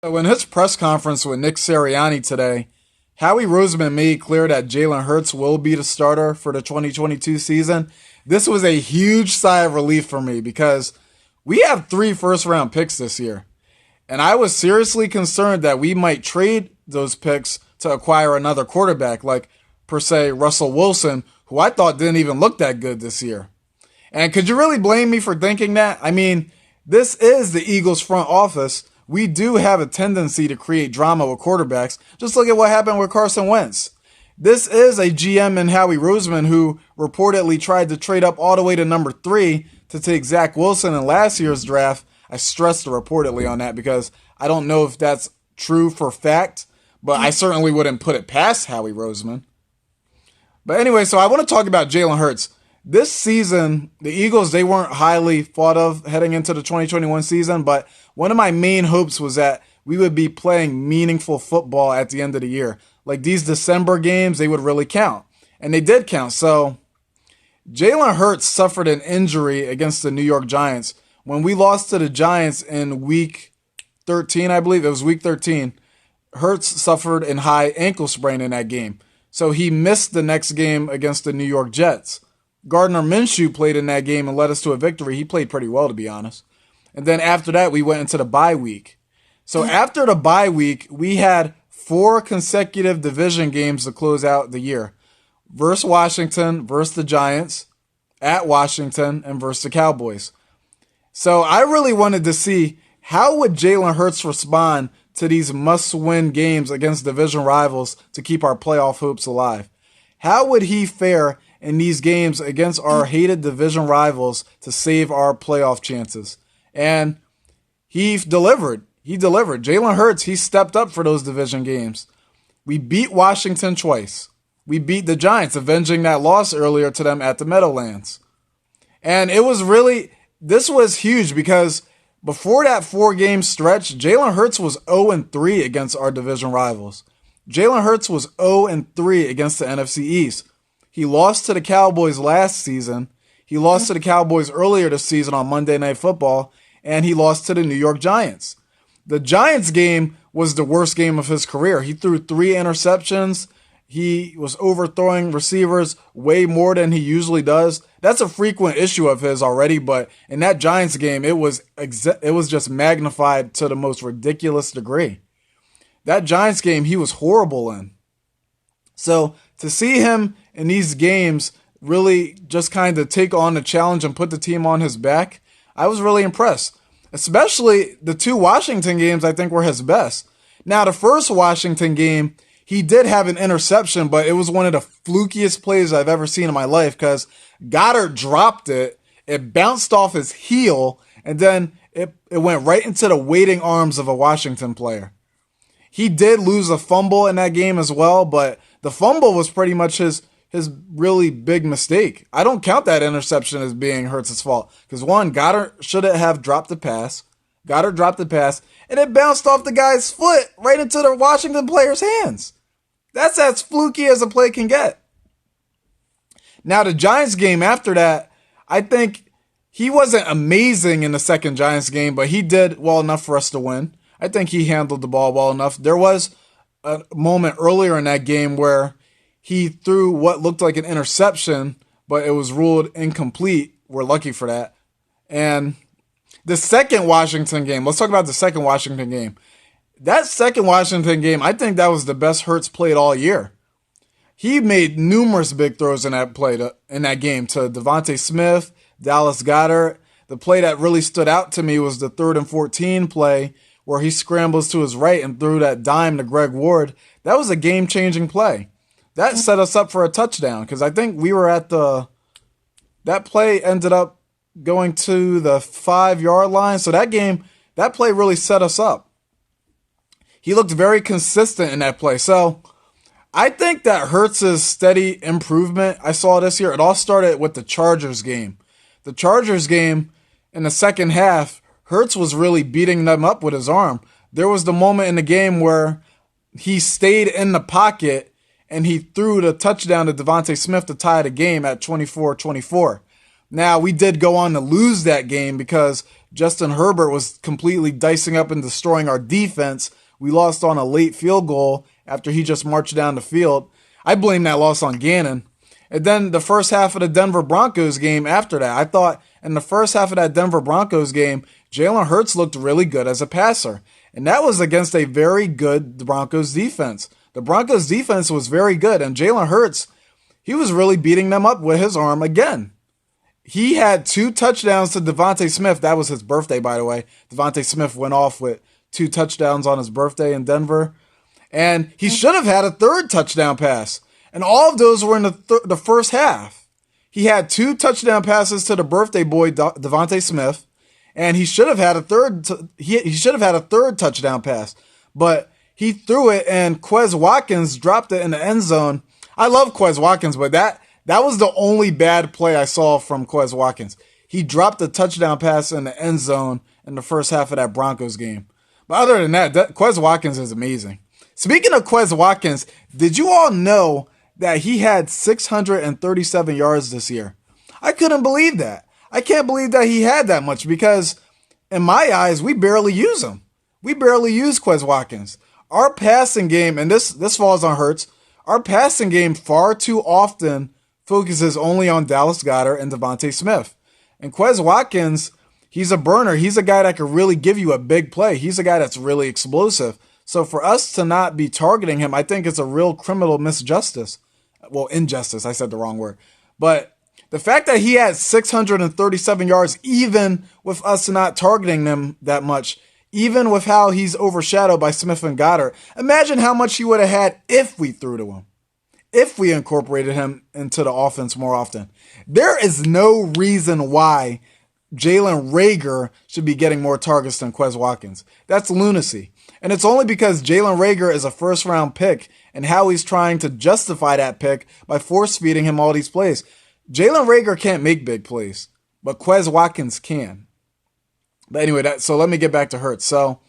So in his press conference with Nick Sirianni today, Howie Roseman made clear that Jalen Hurts will be the starter for the 2022 season. This was a huge sigh of relief for me because we have three first round picks this year. And I was seriously concerned that we might trade those picks to acquire another quarterback, like, per se, Russell Wilson, who I thought didn't even look that good this year. And could you really blame me for thinking that? I mean, this is the Eagles front office. We do have a tendency to create drama with quarterbacks. Just look at what happened with Carson Wentz. This is a GM in Howie Roseman who reportedly tried to trade up all the way to number 3 to take Zach Wilson in last year's draft. I stressed the reportedly on that because I don't know if that's true for fact, but I certainly wouldn't put it past Howie Roseman. But anyway, so I want to talk about Jalen Hurts. This season, the Eagles, they weren't highly thought of heading into the 2021 season, but one of my main hopes was that we would be playing meaningful football at the end of the year. Like these December games, they would really count. And they did count. So Jalen Hurts suffered an injury against the New York Giants. When we lost to the Giants in week 13, I believe, it was week 13, Hurts suffered a high ankle sprain in that game. So he missed the next game against the New York Jets. Gardner Minshew played in that game and led us to a victory. He played pretty well, to be honest. And then after that, we went into the bye week. So after the bye week, we had 4 consecutive division games to close out the year. Versus Washington, versus the Giants, at Washington, and versus the Cowboys. So I really wanted to see how would Jalen Hurts respond to these must-win games against division rivals to keep our playoff hopes alive. How would he fare in these games against our hated division rivals to save our playoff chances? And he delivered. He delivered. Jalen Hurts, he stepped up for those division games. We beat Washington twice. We beat the Giants, avenging that loss earlier to them at the Meadowlands. And it was really, this was huge because before that 4-game stretch, Jalen Hurts was 0-3 against our division rivals. Jalen Hurts was 0-3 against the NFC East. He lost to the Cowboys last season. He lost to the Cowboys earlier this season on Monday Night Football, and he lost to the New York Giants. The Giants game was the worst game of his career. He threw 3 interceptions. He was overthrowing receivers way more than he usually does. That's a frequent issue of his already, but in that Giants game, it was just magnified to the most ridiculous degree. That Giants game, he was horrible in. So to see him in these games really just kind of take on the challenge and put the team on his back, I was really impressed. Especially the 2 Washington games, I think, were his best. Now, the first Washington game, he did have an interception, but it was one of the flukiest plays I've ever seen in my life because Goddard dropped it, it bounced off his heel, and then it went right into the waiting arms of a Washington player. He did lose a fumble in that game as well, but the fumble was pretty much his really big mistake. I don't count that interception as being Hurts' fault because, one, Goddard should have dropped the pass. Goddard dropped the pass, and it bounced off the guy's foot right into the Washington player's hands. That's as fluky as a play can get. Now, the Giants game after that, I think he wasn't amazing in the second Giants game, but he did well enough for us to win. I think he handled the ball well enough. There was a moment earlier in that game where he threw what looked like an interception, but it was ruled incomplete. We're lucky for that. And the second Washington game, let's talk about the second Washington game. That second Washington game, I think that was the best Hurts played all year. He made numerous big throws in that game to Devontae Smith, Dallas Goedert. The play that really stood out to me was the 3rd and 14 play where he scrambles to his right and threw that dime to Greg Ward. That was a game-changing play. That set us up for a touchdown because I think we were at that play ended up going to the 5-yard line. So that play really set us up. He looked very consistent in that play. So I think that Hurts' steady improvement I saw this year, it all started with the Chargers game. The Chargers game in the second half, Hurts was really beating them up with his arm. There was the moment in the game where he stayed in the pocket and he threw the touchdown to Devontae Smith to tie the game at 24-24. Now, we did go on to lose that game because Justin Herbert was completely dicing up and destroying our defense. We lost on a late field goal after he just marched down the field. I blame that loss on Gannon. And then the first half of the Denver Broncos game after that, I thought in the first half of that Denver Broncos game, Jalen Hurts looked really good as a passer. And that was against a very good Broncos defense. The Broncos defense was very good, and Jalen Hurts, he was really beating them up with his arm again. He had 2 touchdowns to Devontae Smith. That was his birthday, by the way. Devontae Smith went off with 2 touchdowns on his birthday in Denver. And he should have had a 3rd touchdown pass. And all of those were in the first half. He had 2 touchdown passes to the birthday boy, Devontae Smith. And he should have had a third. He should have had a 3rd touchdown pass. But he threw it, and Quez Watkins dropped it in the end zone. I love Quez Watkins, but that was the only bad play I saw from Quez Watkins. He dropped a touchdown pass in the end zone in the first half of that Broncos game. But other than that, Quez Watkins is amazing. Speaking of Quez Watkins, did you all know that he had 637 yards this year? I couldn't believe that. I can't believe that he had that much because, in my eyes, we barely use him. We barely use Quez Watkins. Our passing game, and this falls on Hurts, our passing game far too often focuses only on Dallas Goedert and Devontae Smith. And Quez Watkins, he's a burner. He's a guy that can really give you a big play. He's a guy that's really explosive. So for us to not be targeting him, I think it's a real criminal misjustice. Well, injustice, I said the wrong word. But the fact that he had 637 yards, even with us not targeting them that much, even with how he's overshadowed by Smith and Goddard, imagine how much he would have had if we threw to him, if we incorporated him into the offense more often. There is no reason why Jalen Reagor should be getting more targets than Quez Watkins. That's lunacy. And it's only because Jalen Reagor is a first-round pick and how he's trying to justify that pick by force-feeding him all these plays. Jalen Reagor can't make big plays, but Quez Watkins can. But anyway, so let me get back to Hurts. So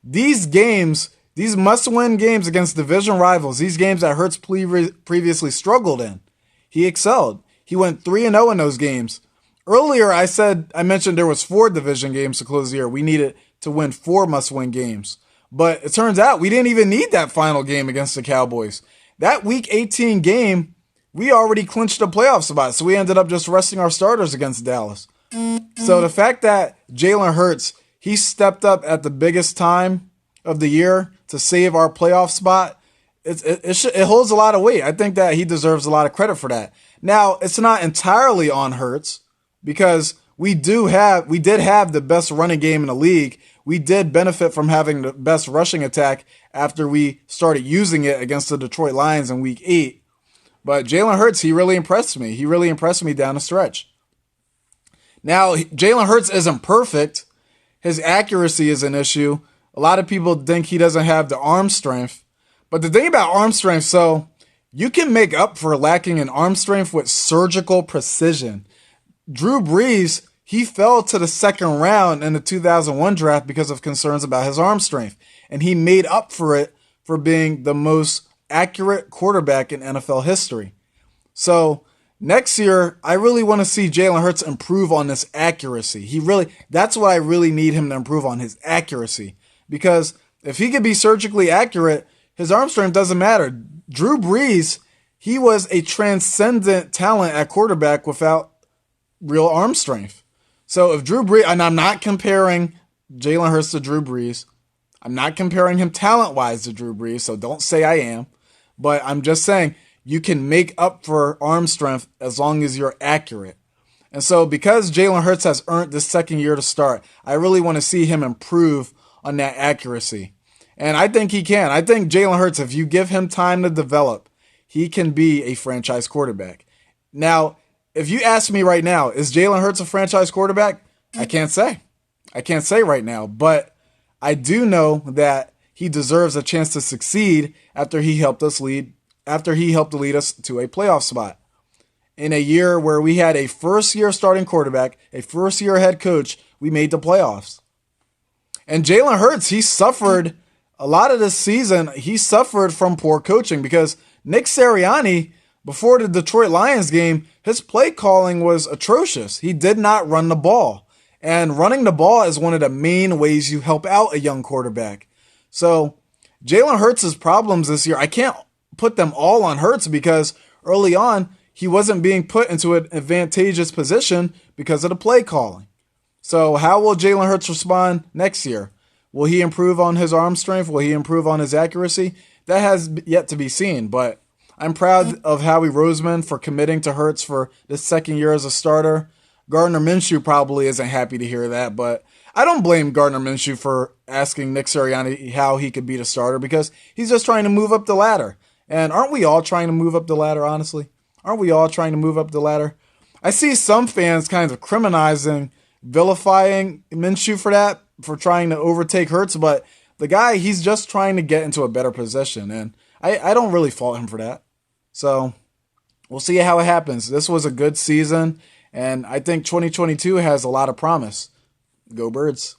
these games, these must-win games against division rivals, these games that Hurts previously struggled in, he excelled. He went 3-0 in those games. Earlier, I mentioned there was 4 division games to close the year. We needed to win 4 must-win games. But it turns out we didn't even need that final game against the Cowboys. That Week 18 game, we already clinched a playoff spot, so we ended up just resting our starters against Dallas. So the fact that Jalen Hurts, he stepped up at the biggest time of the year to save our playoff spot, it holds a lot of weight. I think that he deserves a lot of credit for that. Now, it's not entirely on Hurts because we did have the best running game in the league. We did benefit from having the best rushing attack after we started using it against the Detroit Lions in Week 8. But Jalen Hurts, he really impressed me. He really impressed me down the stretch. Now, Jalen Hurts isn't perfect. His accuracy is an issue. A lot of people think he doesn't have the arm strength. But the thing about arm strength, so you can make up for lacking in arm strength with surgical precision. Drew Brees, he fell to the 2nd round in the 2001 draft because of concerns about his arm strength. And he made up for it for being the most accurate quarterback in NFL history. So next year, I really want to see Jalen Hurts improve on this accuracy. That's what I really need him to improve on, his accuracy. Because if he could be surgically accurate, his arm strength doesn't matter. Drew Brees, he was a transcendent talent at quarterback without real arm strength. So if Drew Brees, and I'm not comparing Jalen Hurts to Drew Brees. I'm not comparing him talent-wise to Drew Brees, so don't say I am. But I'm just saying you can make up for arm strength as long as you're accurate. And so because Jalen Hurts has earned this 2nd year to start, I really want to see him improve on that accuracy. And I think he can. I think Jalen Hurts, if you give him time to develop, he can be a franchise quarterback. Now, if you ask me right now, is Jalen Hurts a franchise quarterback? I can't say. I can't say right now. But I do know that he deserves a chance to succeed after he helped lead us to a playoff spot. In a year where we had a first-year starting quarterback, a first-year head coach, we made the playoffs. And Jalen Hurts, he suffered a lot of this season. He suffered from poor coaching because Nick Sirianni, before the Detroit Lions game, his play calling was atrocious. He did not run the ball. And running the ball is one of the main ways you help out a young quarterback. So Jalen Hurts' problems this year, I can't put them all on Hurts because early on, he wasn't being put into an advantageous position because of the play calling. So how will Jalen Hurts respond next year? Will he improve on his arm strength? Will he improve on his accuracy? That has yet to be seen, but I'm proud of Howie Roseman for committing to Hurts for the second year as a starter. Gardner Minshew probably isn't happy to hear that, but I don't blame Gardner Minshew for asking Nick Sirianni how he could be the starter because he's just trying to move up the ladder. And aren't we all trying to move up the ladder, honestly? Aren't we all trying to move up the ladder? I see some fans kind of criminalizing, vilifying Minshew for that, for trying to overtake Hurts, but the guy, he's just trying to get into a better position, and I don't really fault him for that. So we'll see how it happens. This was a good season, and I think 2022 has a lot of promise. Go Birds.